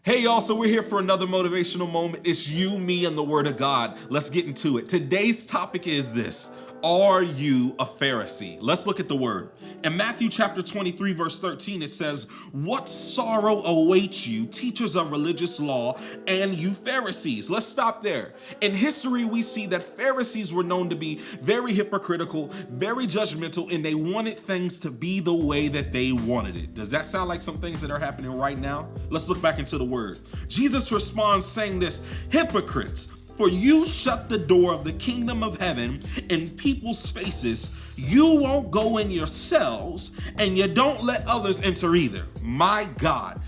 Hey y'all, so we're here for another motivational moment. It's you, me, and the Word of God. Let's get into it. Today's topic is this: are you a Pharisee? Let's look at the word. In Matthew chapter 23, verse 13, it says, "What sorrow awaits you, teachers of religious law, and you Pharisees." Let's stop there. In history, we see that Pharisees were known to be very hypocritical, very judgmental, and they wanted things to be the way that they wanted it. Does that sound like some things that are happening right now? Let's look back into the word. Jesus responds saying this: "Hypocrites, for you shut the door of the kingdom of heaven in people's faces. You won't go in yourselves, and you don't let others enter either." My God.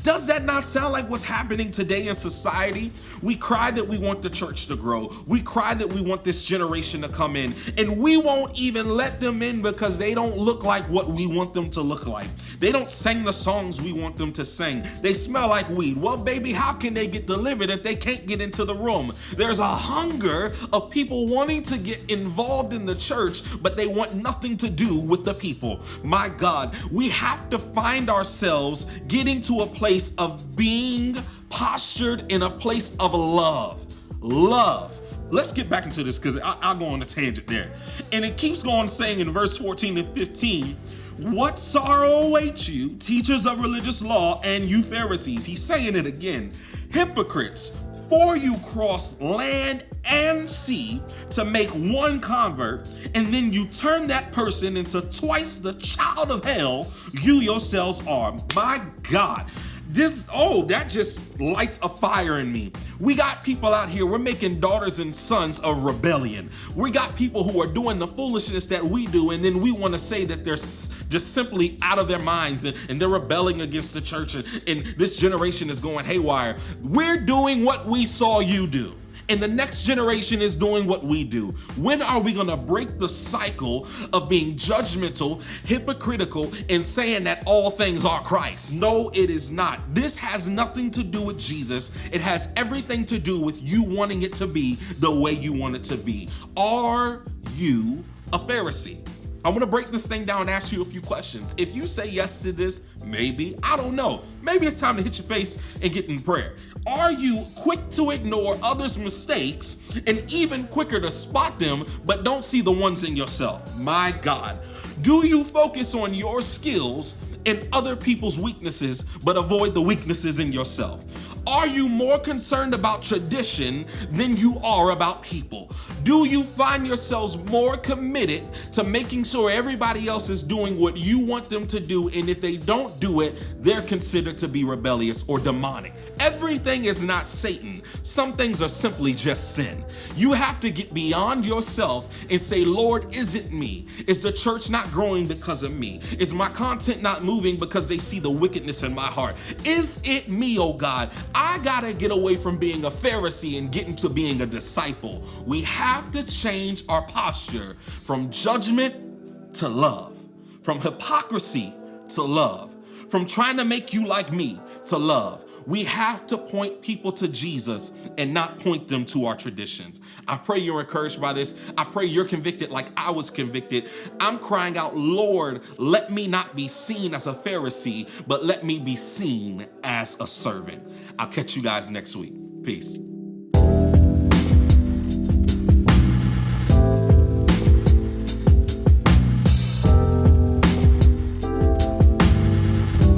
Does that not sound like what's happening today in society? We cry that we want the church to grow. We cry that we want this generation to come in, and we won't even let them in because they don't look like what we want them to look like. They don't sing the songs we want them to sing. They smell like weed. Well, baby, how can they get delivered if they can't get into the room? There's a hunger of people wanting to get involved in the church, but they want nothing to do with the people. My God, we have to find ourselves getting to a place of being postured in a place of love. Love. Let's get back into this because I'll go on a tangent there. And it keeps going saying in verse 14 and 15, "What sorrow awaits you, teachers of religious law, and you Pharisees." He's saying it again. "Hypocrites, for you cross land and sea to make one convert, and then you turn that person into twice the child of hell you yourselves are." My God. That just lights a fire in me. We got people out here, we're making daughters and sons of rebellion. We got people who are doing the foolishness that we do, and then we want to say that they're just simply out of their minds and they're rebelling against the church, and this generation is going haywire. We're doing what we saw you do, and the next generation is doing what we do. When are we gonna break the cycle of being judgmental, hypocritical, and saying that all things are Christ? No, it is not. This has nothing to do with Jesus. It has everything to do with you wanting it to be the way you want it to be. Are you a Pharisee? I want to break this thing down and ask you a few questions. If you say yes to this, maybe, I don't know. Maybe it's time to hit your face and get in prayer. Are you quick to ignore others' mistakes and even quicker to spot them, but don't see the ones in yourself? My God. Do you focus on your skills and other people's weaknesses, but avoid the weaknesses in yourself? Are you more concerned about tradition than you are about people? Do you find yourselves more committed to making sure everybody else is doing what you want them to do, and if they don't do it, they're considered to be rebellious or demonic? Everything is not Satan. Some things are simply just sin. You have to get beyond yourself and say, "Lord, is it me? Is the church not growing because of me? Is my content not moving because they see the wickedness in my heart? Is it me, oh God? I gotta get away from being a Pharisee and get into being a disciple." We have to change our posture from judgment to love, from hypocrisy to love, from trying to make you like me to love. We have to point people to Jesus and not point them to our traditions. I pray you're encouraged by this. I pray you're convicted like I was convicted. I'm crying out, "Lord, let me not be seen as a Pharisee, but let me be seen as a servant." I'll catch you guys next week. Peace.